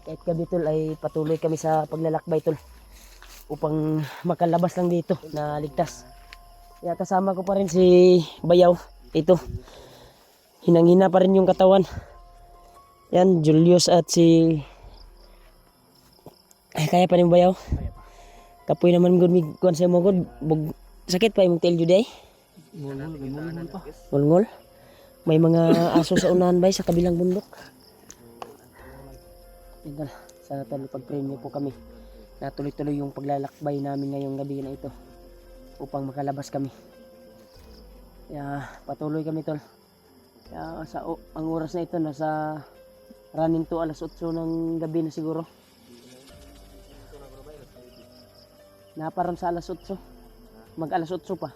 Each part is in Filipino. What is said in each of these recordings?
Kahit gabi tol ay patuloy kami sa paglalakbay tol upang makalabas lang dito na ligtas. Kaya kasama ko pa rin si Bayaw. Ito, hinang-hina pa rin yung katawan. Yan, Julius at si... Ay, kaya pa rin Bayaw. Kapoy naman gud mig kuan sa mo gud. Sakit pa imong tail juday. Ngol pa. Ngol-ngol. May mga aso sa unahan bay sa kabilang bundok. Yan sa tol pag-premyo po kami. Natuloy-tuloy yung paglalakbay namin ngayong gabi na ito upang makalabas kami. Kaya patuloy kami tol. Kaya ang oras na ito nasa running to alas 8 ng gabi na siguro. Naparam sa alas 8. Mag alas 8 pa.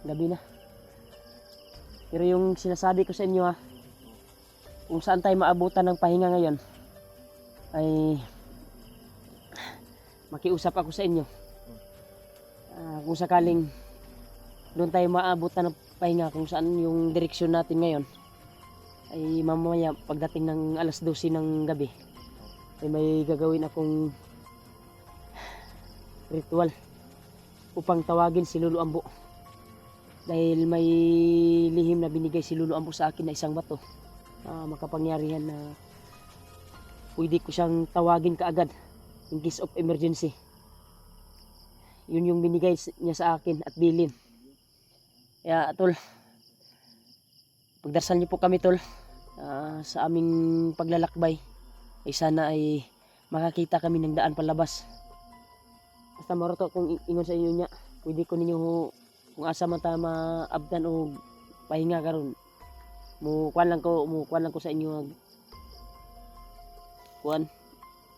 Gabi na. Pero yung sinasabi ko sa inyo kung saan tayo maabutan ng pahinga ngayon ay makiusap ako sa inyo. Kung sakaling doon tayo maabutan ng pahinga kung saan yung direksyon natin ngayon ay mamaya pagdating ng alas 12 ng gabi ay may gagawin akong ritual upang tawagin si Lolo Ambo. Dahil may lihim na binigay si Lolo Ambo sa akin na isang bato. Makapangyarihan na pwede ko siyang tawagin kaagad in case of emergency. Yun yung binigay niya sa akin at bilin. Kaya tol, pagdarasal niyo po kami tol sa aming paglalakbay ay sana ay makakita kami ng daan palabas. Basta maroto kung ingon sa inyo niya, pwede ko ninyo kung asa man ta maabdan o pahinga karon. Kuan lang ko sa inyo kuan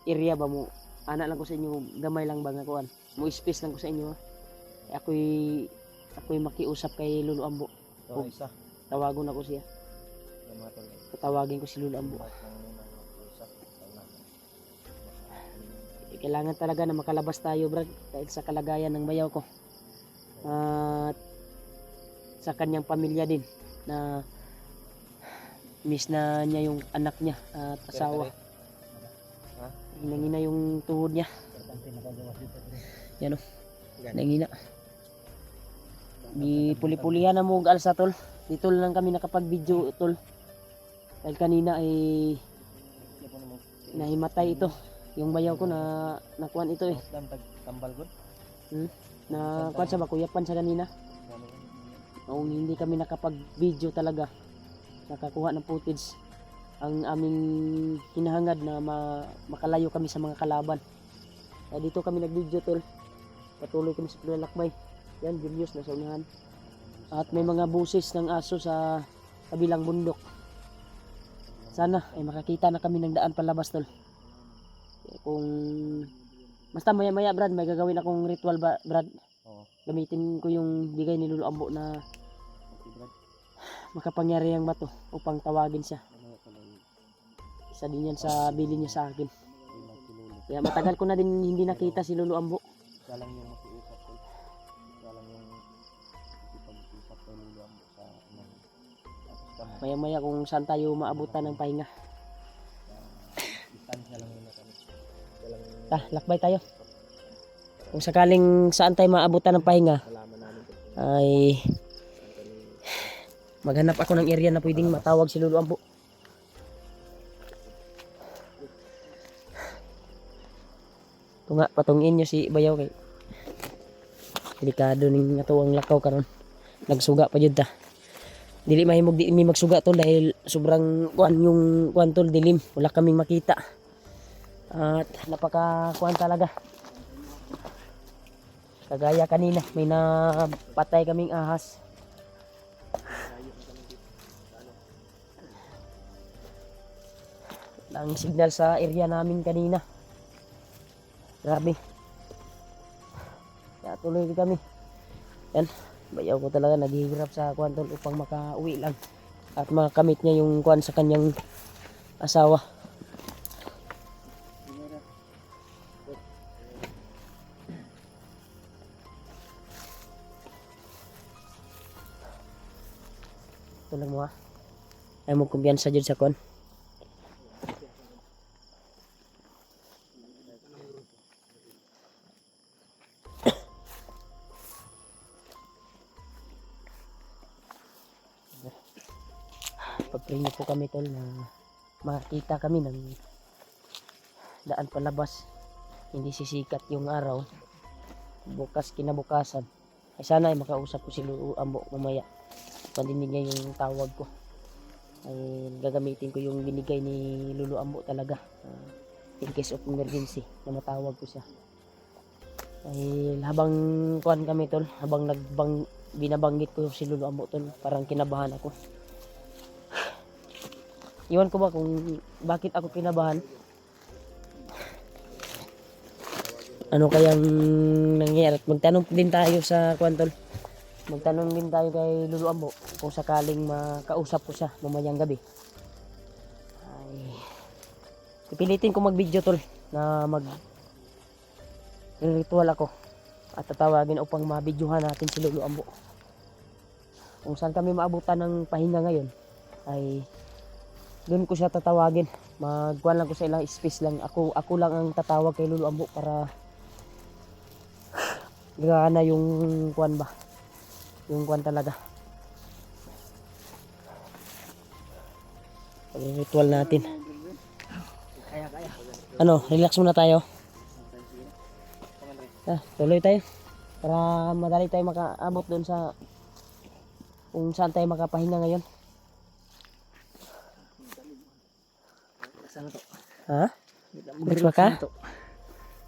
area ba mo. Ana lang ko sa inyo, gamay lang ba nga kuan. Mo space lang ko sa inyo. Ako'y makiusap kay Lolo Ambo. Isa. Tawagon ako siya. Tatawagin ko si Lolo Ambo. Kailangan talaga na makalabas tayo brad dahil sa kalagayan ng bayaw ko at sa kanyang pamilya din na miss na niya yung anak niya at asawa. Hinangina yung tuhod niya. Yan o, hinangina. Di puli-pulihan na mo alsa tol. Dito lang kami nakapag-video tol dahil kanina ay nahimatay ito. Yung bayaw ko na nakuan ito eh. Tambal gud. Na kuan sa bakuyapan sa kanina. Noong hindi kami nakapag-video talaga. Nakakuha ng footage. Ang aming hinahangad na makalayo kami sa mga kalaban. Kaya dito kami nag-video tol. Patuloy kami sa paglalakbay. Yan, Julius nasa unahan. At may mga busis ng aso sa kabilang bundok. Sana ay makakita na kami ng daan palabas tol. Kung basta maya Brad may gagawin akong ritual ba Brad. Gamitin ko yung bigay ni Lolo Ambo na makapangyarihang bato upang tawagin siya. Isa din yan sa bilin niya sa akin. Kaya matagal ko na din hindi nakita si Lolo Ambo. Siya lang yung makiusap ko. Siya lang yung ipag-usap kay Lolo Ambo sa Maya kung saan tayo maabutan ng pahinga. distansya lang muna kami. Lakbay tayo. Kung sakaling saan tayo maabutan ng pahinga ay maghanap ako ng area na pwedeng matawag si Lolo Ambo. Ito nga, patungin nyo si Bayaw kay delikado ning atuang lakaw karon. Nagsuga pa jud ta. Dili mahimog di mi magsuga to dahil sobrang kuan yung kuan tol dilim. Wala kaming makita. At napaka kuan talaga. Kagaya kanina may napatay kaming ahas. Ang signal sa area namin kanina. Grabe. Kaya tuloy kami. Yan. Bayaw ko talaga naghihirap sa kuan tol upang makauwi lang. At makamit niya yung kuan sa kanyang asawa. Ito lang mo ha. Ay mo kumpiyansa dyan sa kuan. pray niyo po kami tol na makakita kami ng daan palabas, hindi sisikat yung araw bukas kinabukasan. Ay sana ay makausap ko si Lulu Ambo mamaya, pandinig niya yung tawag ko, ay gagamitin ko yung binigay ni Lulu Ambo talaga, in case of emergency na matawag ko siya. Ay habang kuan kami tol, habang binabanggit ko si Lulu Ambo tol, parang kinabahan ako. Iwan ko ba kung bakit ako kinabahan? Ano kayang nangyari? Magtanong din tayo sa kuan tol. Magtanong din tayo kay Lulu Ambo kung sakaling makausap ko siya mamayang gabi. Ay, pipilitin ko mag-video tol na ritual ako at tatawagin upang mabidyohan natin si Lulu Ambo. Kung saan kami maabutan ng pahinga ngayon ay doon ko siya tatawagin. Magkuhan lang ko sa ilang space lang. Ako lang ang tatawag kay Lulu Ambo para gana yung kuhan ba. Yung kuhan talaga. Ritual natin. Ano, relax muna tayo. Tuloy tayo. Para madali tayo makaabot doon sa kung saan tayo makapahinga ngayon. Ha? Relax ba ka?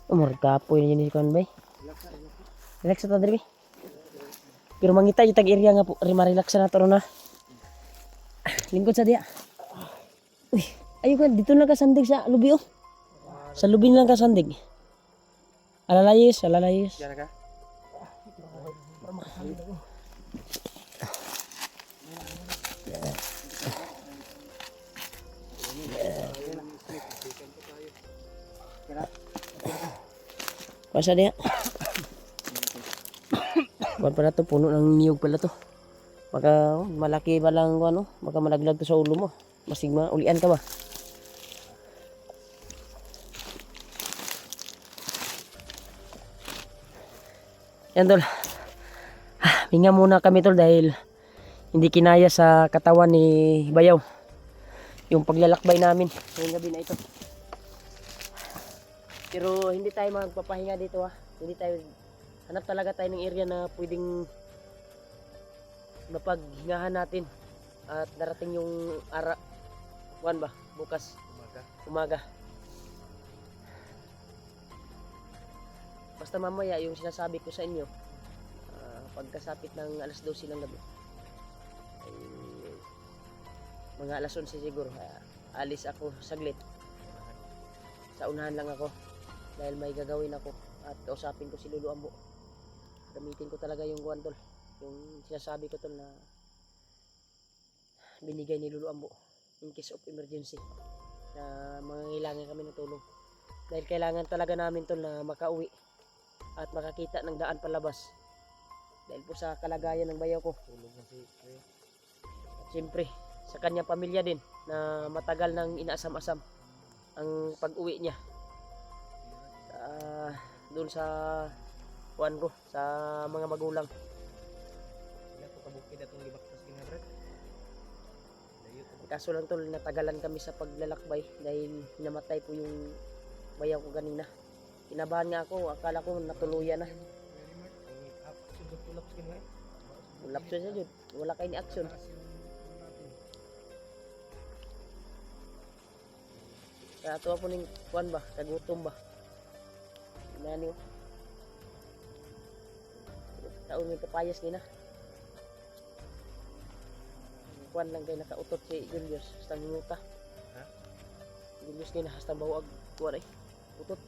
Umur kapoy na yun kon bay. Relax ta diri. Pero mangita yung tag-area nga po, relax na to na. Lingkod sa diya. Uy, ayo ka dito lang ka sandig sa lubi oh. Sa lubi lang ka sandig. Alalayos. Diyan ka? Pasa dia. Buwan pala to, puno ng niyog pala to. Baka malaki ba lang ano, baka malaglag to sa ulo mo. Masigma, ulian ka ba? Yan tol. Hinga muna kami tol dahil hindi kinaya sa katawan ni Bayaw yung paglalakbay namin ngayong gabi na ito. Pero hindi tayo magpapahinga dito ha. Hindi tayo, hanap talaga tayo ng area na pwedeng mapaghingahan natin. At darating yung buwan ba? Bukas. Umaga. Basta mamaya yung sinasabi ko sa inyo, pagkasapit ng alas 12 ng gabi, ay mga alas 11 siguro, alis ako saglit. Sa unahan lang ako. Dahil may gagawin ako at kausapin ko si Lulu Ambo. Gamitin ko talaga yung guwan tol. Yung sinasabi ko tol na binigay ni Lulu Ambo in case of emergency na mangangailangan kami ng tulong. Dahil kailangan talaga namin tol na makauwi at makakita ng daan palabas. Dahil po sa kalagayan ng bayaw ko. At siyempre sa kanyang pamilya din na matagal nang inaasam-asam ang pag-uwi niya. Doon sa kuan ko sa mga magulang. Kaso lang tol, natagalan kami sa paglalakbay dahil namatay po yung bayaw ko kanina. Kinabahan nga ako, akala ko natuluyan na. Lapso siya dyan, wala kayo ni action. Kaya ito po ng kuan ba, kagutom ba. Nani oh. Taon may kapayas nina. Kuan lang kayo nakautot si Julius hasta minuta. Ha? Julius nina hasta bawag kuan ay utot.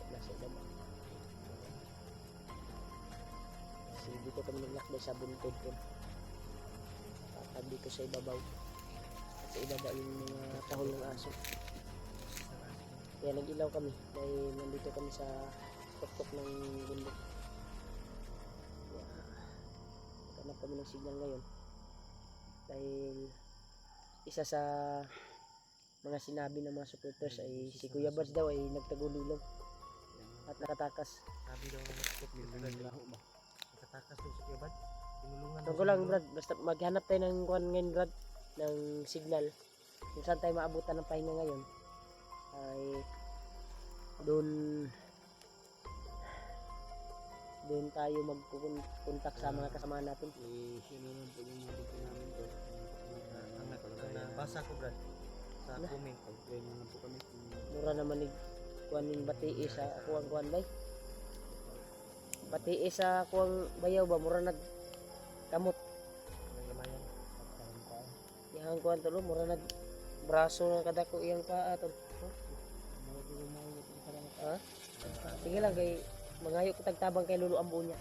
Nasa dama. Kasi dito kami naglakbay sa buntod ko. Dito sa ibabaw. Sa ibaba yung mga kahol ng aso. Kaya nag-ilaw kami dahil nandito kami sa tuktok ng bundok. Naghanap kami ng signal ngayon. Dahil isa sa mga sinabi ng mga supporters ay si Kuya Bars daw ay nagtagulilong. at nakatakas. Sabi daw ng spot nila laho ba? Nakatakas daw sa kiyabad. Tinulungan So ko lang Brad, basta maghanap tayo ng kuan ngayon Brad, ng signal. Kung saan tayo maabutan ng pahinga ngayon ay doon tayo magkukontak sa mga kasama natin. Sino nang po yung mabigyan namin to? Ang nabasa ko Brad sa comment. Pag-pray naman po kami. Mura naman ni kuan ning batii sa kuang kuan bay. Batii sa kuang bayaw ba mura nag kamot. Nagamayan. Yang kuan tulo mura nag braso ng kadako iyang paa tol. Ha? Sige lang kay mangayo ko tagtabang kay Lolo Ambo niya.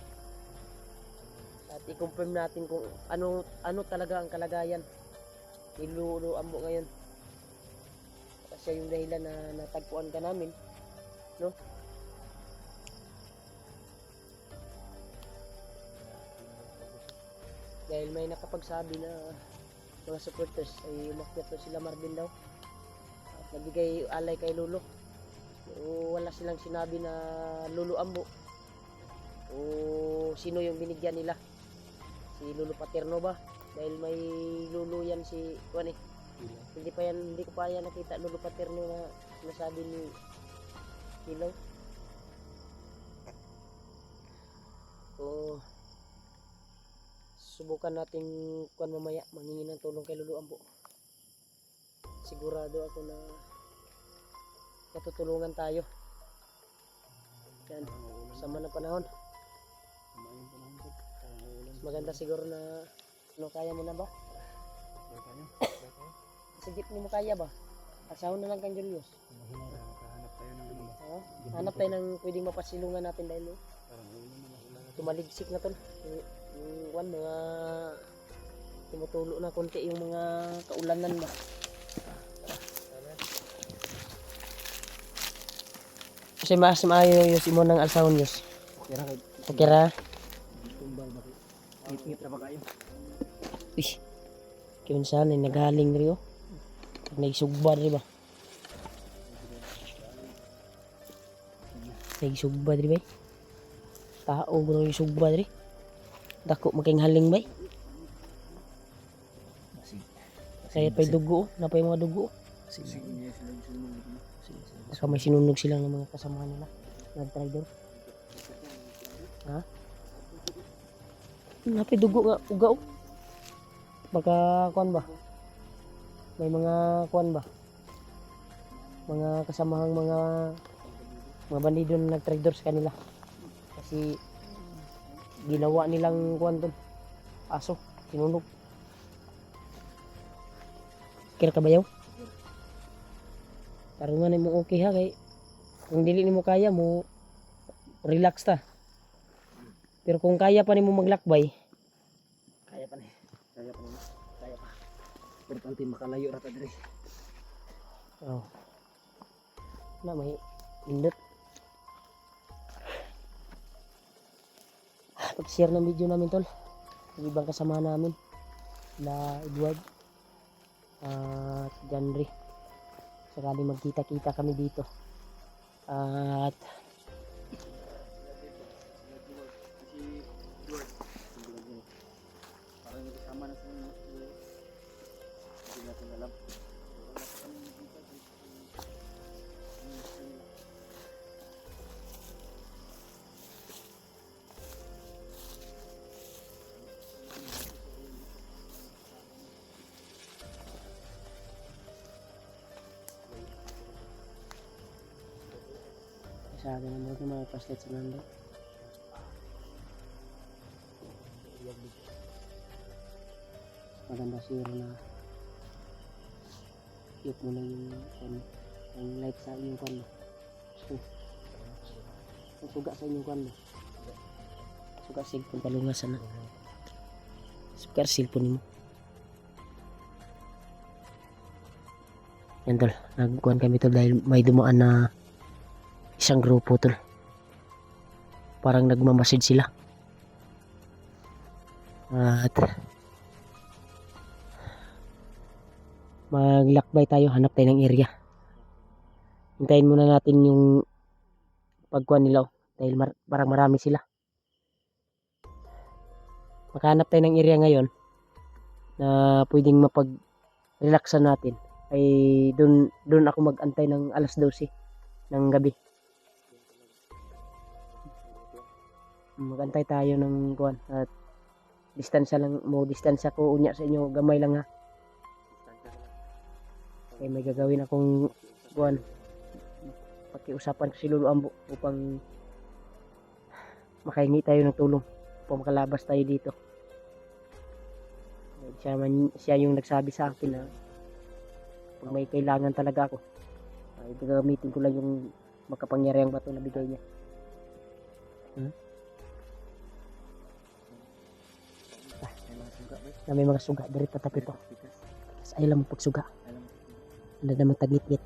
At i-confirm natin kung ano talaga ang kalagayan ni Lolo Ambo ngayon. Kasi yung dahilan na natagpuan ka namin, no? Dahil may nakapagsabi na mga supporters ay umakyat daw sila Marvin daw at nagbigay alay kay Lolo. O wala silang sinabi na Lolo Ambo o sino yung binigyan nila, si Lolo Paterno ba, dahil may Lolo yan si Juan eh. Hindi ko pa yan nakita Lolo Paterno na sinasabi ni Hilaw. So subukan nating kuan mamaya mangingi ng tulong kay Lolo Ambo. Sigurado ako na matutulungan tayo. Yan, sama ng panahon. Mas maganda siguro na kaya mo na ba? Sa jeep ni mo kaya ba? Asahon na lang kang Julius. Hanap tayo ng ano ba? Hanap tayo ng pwedeng mapasilungan natin dahil tumaligsik na tol. Yung mga tumutulo na konti yung mga kaulanan ba. Kasi mas maayo yung imo ng alsahon yus. Okay ra. Tumbal ba? Ngit na ba kayo? Uy. Kaya saan ay naghaling rin oh. Nagsugba rin ba? Nagsugba rin ba? Tao gano'n yung sugba rin. Dako making haling ba? Kaya pa'y dugo oh. Napa'y mga dugo oh. Baka may sinunog silang ng mga kasama nila. Nag-driver. Ha? Napa'y dugo nga. Uga oh. Baka kuan ba? May mga kuan ba? Mga kasamahang mga bandido na nag-trader sa kanila. Kasi ginawa nilang kuan doon. Aso. Sinunog. Kira ka bayaw? Tarungan mo okay ha kay kung dili nimo kaya mo relax ta. Pero kung kaya pa nimo maglakbay, Kaya pa. Importante makalayo ra ta dire. oh. Na may indot. Pag-share ng video namin tol. Yung ibang kasama namin. La Edward at Janry. Sakali magkita-kita kami dito. At Parang kasama na sa mga hindi natin alam. sa akin ang mga paslet sa nando. Maganda siguro na yuk mo lang yung light sa inyong kwan mo. Ang suga sa inyong kwan mo. Suga cellphone palungasan na. Suga cellphone mo. Yan tol, nagkuhan kami tol dahil may dumaan na isang grupo tol. Parang nagmamasid sila. At maglakbay tayo, hanap tayo ng area. Hintayin muna natin yung pagkuhan nila dahil parang marami sila. Makahanap tayo ng area ngayon na pwedeng mapag-relaxan natin. Ay doon ako mag-antay ng alas 12 ng gabi. Mag-antay tayo ng kuhan at distansya ko unya sa inyo, gamay lang ha. Kaya may gagawin akong kuhan. Pakiusapan ko si Lolo Ambo upang makahingi tayo ng tulong upang makalabas tayo dito. Siya yung nagsabi sa akin na pag may kailangan talaga ako, ay gagamitin ko lang yung makapangyarihang bato na bigay niya. Na may mga suga diri tatapit to. Sa ayaw lang mo pagsuga. Ano naman tagit-git.